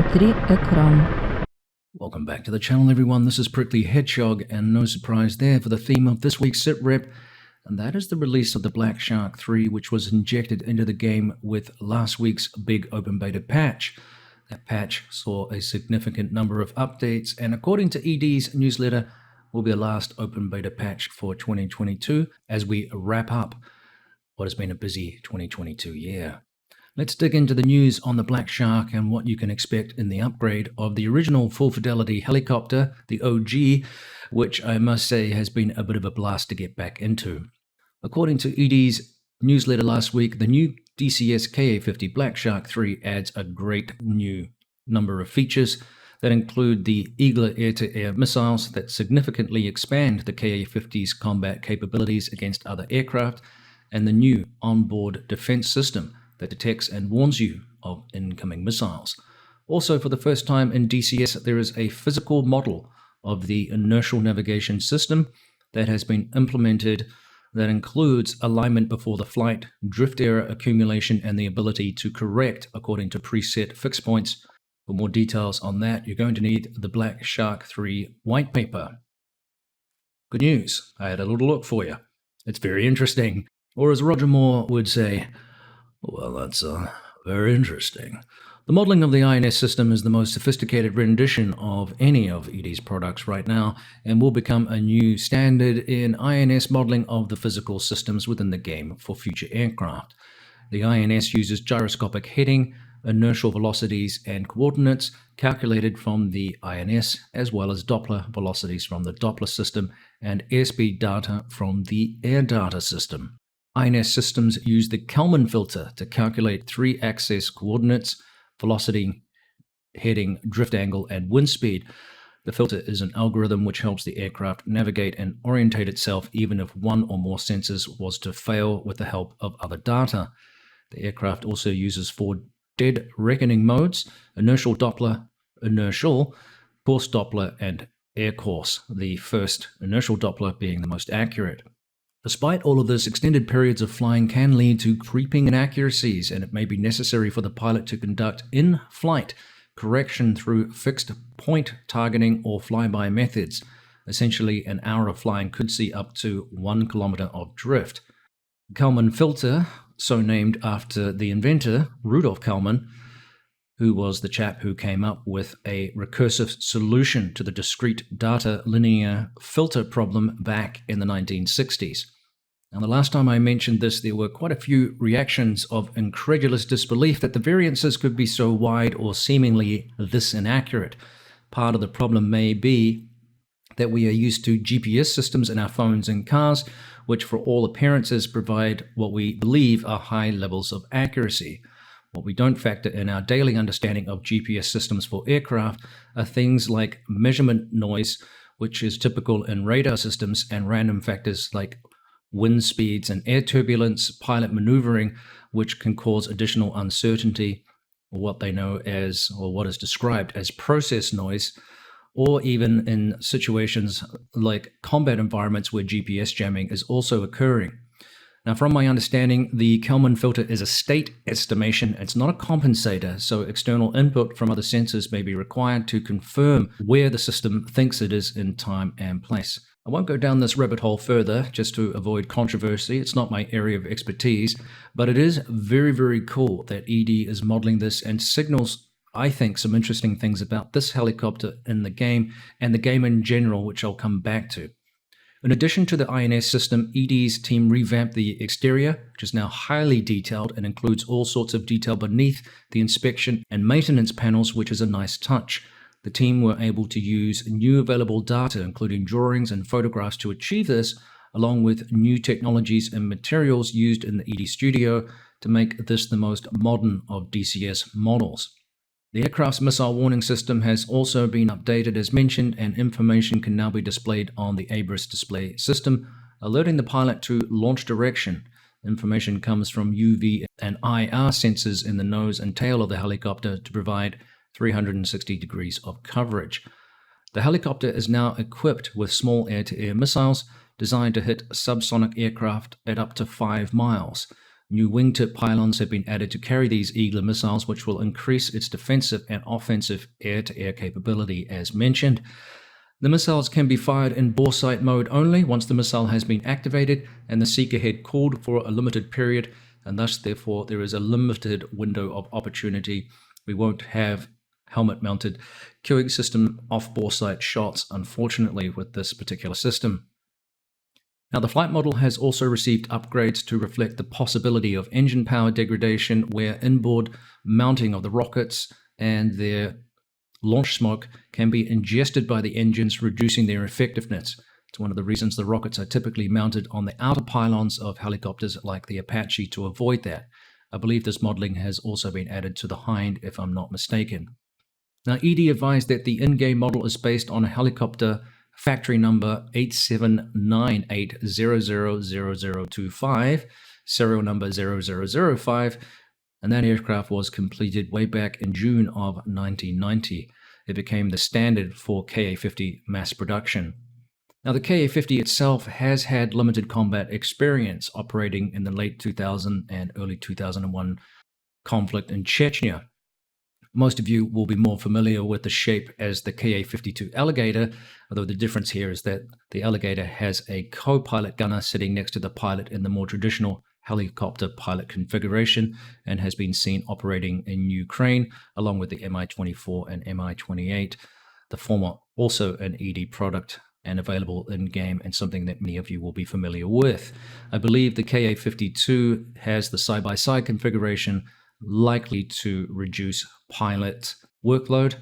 Zakry ekran. Welcome back to the channel, everyone. This is Prickly Hedgehog, and no surprise there for the theme of this week's SITREP, and that is the release of the Black Shark 3, which was injected into the game with last week's big open beta patch. That patch saw a significant number of updates, and according to ED's newsletter, will be the last open beta patch for 2022 as we wrap up what has been a busy 2022 year. Let's dig into the news on the Black Shark and what you can expect in the upgrade of the original full fidelity helicopter, the OG, which I must say has been a bit of a blast to get back into. According to ED's newsletter last week, the new DCS KA-50 Black Shark 3 adds a great new number of features that include the Eagler air-to-air missiles that significantly expand the KA-50's combat capabilities against other aircraft, and the new onboard defense system that detects and warns you of incoming missiles. Also, for the first time in DCS, there is a physical model of the inertial navigation system that has been implemented that includes alignment before the flight, drift error accumulation, and the ability to correct according to preset fix points. For more details on that, you're going to need the Black Shark 3 white paper. Good news, I had a little look for you. It's very interesting. Or as Roger Moore would say, well, that's very interesting. The modeling of the INS system is the most sophisticated rendition of any of ED's products right now and will become a new standard in INS modeling of the physical systems within the game for future aircraft. The INS uses gyroscopic heading, inertial velocities, and coordinates calculated from the INS, as well as Doppler velocities from the Doppler system and airspeed data from the air data system. INS systems use the Kalman filter to calculate three-axis coordinates, velocity, heading, drift angle, and wind speed. The filter is an algorithm which helps the aircraft navigate and orientate itself even if one or more sensors was to fail with the help of other data. The aircraft also uses four dead reckoning modes: inertial Doppler, inertial, course Doppler, and air course, the first inertial Doppler being the most accurate. Despite all of this, extended periods of flying can lead to creeping inaccuracies, and it may be necessary for the pilot to conduct in-flight correction through fixed point targeting or flyby methods. Essentially, an hour of flying could see up to 1 kilometer of drift. The Kalman filter, so named after the inventor, Rudolf Kalman, who was the chap who came up with a recursive solution to the discrete data linear filter problem back in the 1960s. Now, the last time I mentioned this, there were quite a few reactions of incredulous disbelief that the variances could be so wide or seemingly this inaccurate. Part of the problem may be that we are used to GPS systems in our phones and cars, which for all appearances provide what we believe are high levels of accuracy. What we don't factor in our daily understanding of GPS systems for aircraft are things like measurement noise, which is typical in radar systems, and random factors like wind speeds and air turbulence, pilot maneuvering, which can cause additional uncertainty, or what they know as, or what is described as process noise, or even in situations like combat environments where GPS jamming is also occurring. Now, from my understanding, the Kalman filter is a state estimation. It's not a compensator, so external input from other sensors may be required to confirm where the system thinks it is in time and place. I won't go down this rabbit hole further just to avoid controversy. It's not my area of expertise, but it is very, very cool that ED is modeling this and signals, I think, some interesting things about this helicopter in the game and the game in general, which I'll come back to. In addition to the INS system, ED's team revamped the exterior, which is now highly detailed and includes all sorts of detail beneath the inspection and maintenance panels, which is a nice touch. The team were able to use new available data, including drawings and photographs, to achieve this, along with new technologies and materials used in the ED studio to make this the most modern of DCS models. The aircraft's missile warning system has also been updated as mentioned, and information can now be displayed on the ABRIS display system, alerting the pilot to launch direction. Information comes from UV and IR sensors in the nose and tail of the helicopter to provide 360 degrees of coverage. The helicopter is now equipped with small air-to-air missiles designed to hit subsonic aircraft at up to 5 miles. New wingtip pylons have been added to carry these Eagler missiles, which will increase its defensive and offensive air-to-air capability, as mentioned. The missiles can be fired in bore sight mode only once the missile has been activated and the seeker head cooled for a limited period, and thus, therefore, there is a limited window of opportunity. We won't have helmet-mounted queuing system off-bore sight shots, unfortunately, with this particular system. Now, the flight model has also received upgrades to reflect the possibility of engine power degradation, where inboard mounting of the rockets and their launch smoke can be ingested by the engines, reducing their effectiveness. It's one of the reasons the rockets are typically mounted on the outer pylons of helicopters like the Apache to avoid that. I believe this modeling has also been added to the Hind, if I'm not mistaken. Now, ED advised that the in-game model is based on a helicopter factory number 8798000025, serial number 0005, and that aircraft was completed way back in June of 1990. It became the standard for KA-50 mass production. Now, the KA-50 itself has had limited combat experience operating in the late 2000 and early 2001 conflict in Chechnya. Most of you will be more familiar with the shape as the KA-52 Alligator, although the difference here is that the Alligator has a co-pilot gunner sitting next to the pilot in the more traditional helicopter pilot configuration and has been seen operating in Ukraine along with the Mi-24 and Mi-28, the former also an ED product and available in-game and something that many of you will be familiar with. I believe the KA-52 has the side-by-side configuration, likely to reduce pilot workload.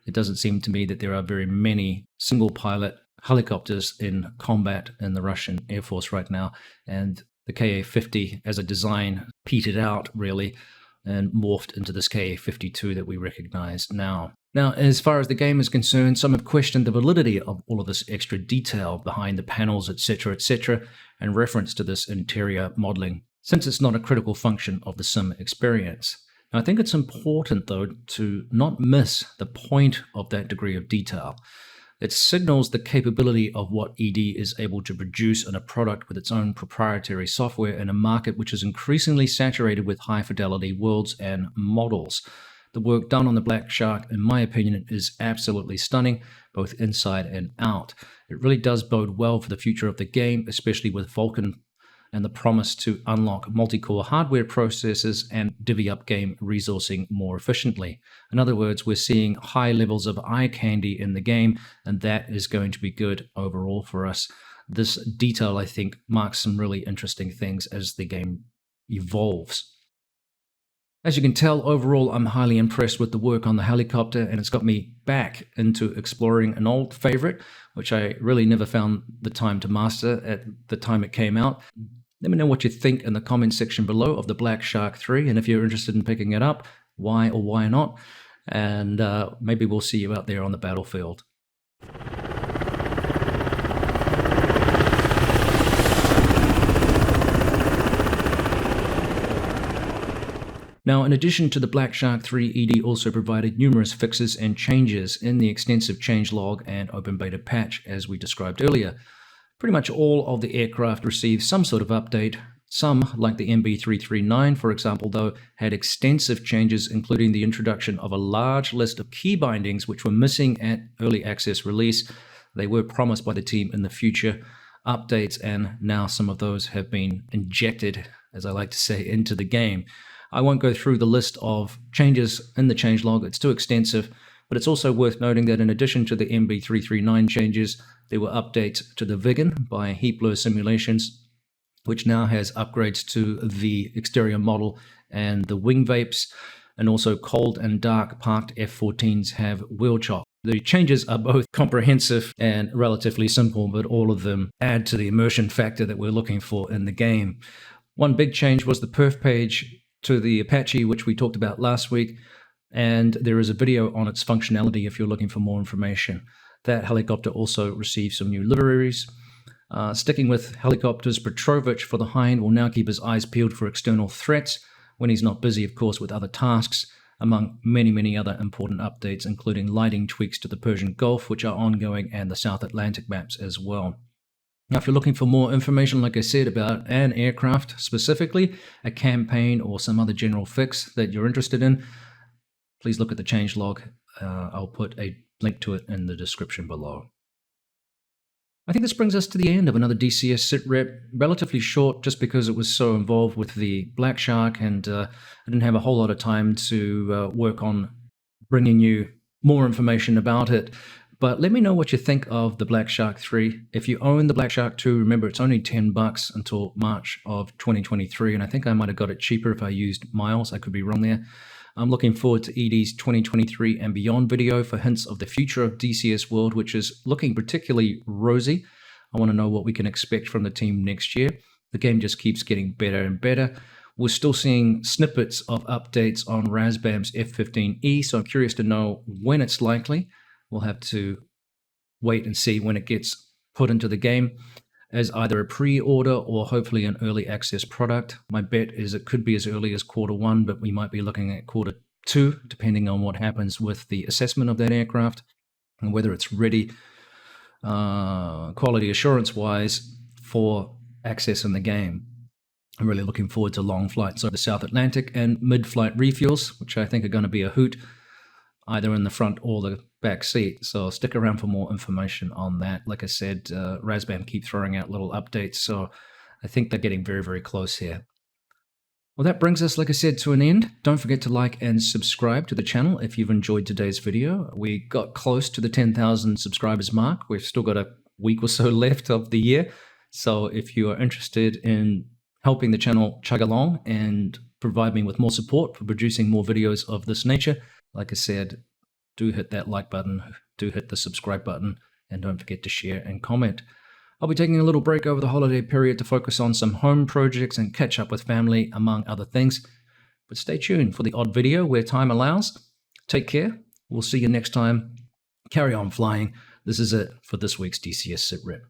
It doesn't seem to me that there are very many single-pilot helicopters in combat in the Russian Air Force right now, and the KA-50 as a design petered out, really, and morphed into this KA-52 that we recognize now. Now, as far as the game is concerned, some have questioned the validity of all of this extra detail behind the panels, etc., and reference to this interior modeling, since it's not a critical function of the sim experience. Now, I think it's important, though, to not miss the point of that degree of detail. It signals the capability of what ED is able to produce in a product with its own proprietary software in a market which is increasingly saturated with high-fidelity worlds and models. The work done on the Black Shark, in my opinion, is absolutely stunning, both inside and out. It really does bode well for the future of the game, especially with Vulkan and the promise to unlock multi-core hardware processors and divvy up game resourcing more efficiently. In other words, we're seeing high levels of eye candy in the game, and that is going to be good overall for us. This detail, I think, marks some really interesting things as the game evolves. As you can tell, overall, I'm highly impressed with the work on the helicopter, and it's got me back into exploring an old favorite, which I really never found the time to master at the time it came out. Let me know what you think in the comment section below of the Black Shark 3, and if you're interested in picking it up, why or why not, and maybe we'll see you out there on the battlefield. Now, in addition to the Black Shark 3, ED also provided numerous fixes and changes in the extensive changelog and open beta patch, as we described earlier. Pretty much all of the aircraft received some sort of update. Some, like the MB339, for example, though, had extensive changes, including the introduction of a large list of key bindings which were missing at early access release. They were promised by the team in the future updates, and now some of those have been injected, as I like to say, into the game. I won't go through the list of changes in the changelog, it's too extensive, but it's also worth noting that in addition to the MB339 changes, there were updates to the Viggen by Heatblur Simulations, which now has upgrades to the exterior model and the wing vapes, and also cold and dark parked F-14s have wheel chock. The changes are both comprehensive and relatively simple, but all of them add to the immersion factor that we're looking for in the game. One big change was the perf page to the Apache, which we talked about last week, and there is a video on its functionality if you're looking for more information. That helicopter also received some new liveries. Sticking with helicopters, Petrovich for the Hind will now keep his eyes peeled for external threats when he's not busy, of course, with other tasks, among many other important updates, including lighting tweaks to the Persian Gulf, which are ongoing, and the South Atlantic maps as well. Now, if you're looking for more information, like I said, about an aircraft specifically, a campaign, or some other general fix that you're interested in, please look at the changelog. I'll put a link to it in the description below. I think this brings us to the end of another DCS SITREP, relatively short just because it was so involved with the Black Shark, and I didn't have a whole lot of time to work on bringing you more information about it. But let me know what you think of the Black Shark 3. If you own the Black Shark 2, remember it's only $10 until March of 2023, and I think I might have got it cheaper if I used miles. I could be wrong there. I'm looking forward to ED's 2023 and beyond video for hints of the future of DCS World, which is looking particularly rosy. I want to know what we can expect from the team next year. The game just keeps getting better and better. We're still seeing snippets of updates on Razbam's F-15E, so I'm curious to know when it's likely. We'll have to wait and see when it gets put into the game as either a pre-order or hopefully an early access product. My bet is it could be as early as Q1, but we might be looking at Q2, depending on what happens with the assessment of that aircraft and whether it's ready quality assurance-wise for access in the game. I'm really looking forward to long flights over the South Atlantic and mid-flight refuels, which I think are going to be a hoot, either in the front or the back seat. So stick around for more information on that. Like I said, Razbam keep throwing out little updates, so I think they're getting very, very close here. Well, that brings us, like I said, to an end. Don't forget to like and subscribe to the channel if you've enjoyed today's video. We got close to the 10,000 subscribers mark. We've still got a week or so left of the year. So if you are interested in helping the channel chug along and provide me with more support for producing more videos of this nature, like I said, do hit that like button, do hit the subscribe button, and don't forget to share and comment. I'll be taking a little break over the holiday period to focus on some home projects and catch up with family, among other things. But stay tuned for the odd video where time allows. Take care. We'll see you next time. Carry on flying. This is it for this week's DCS SITREP.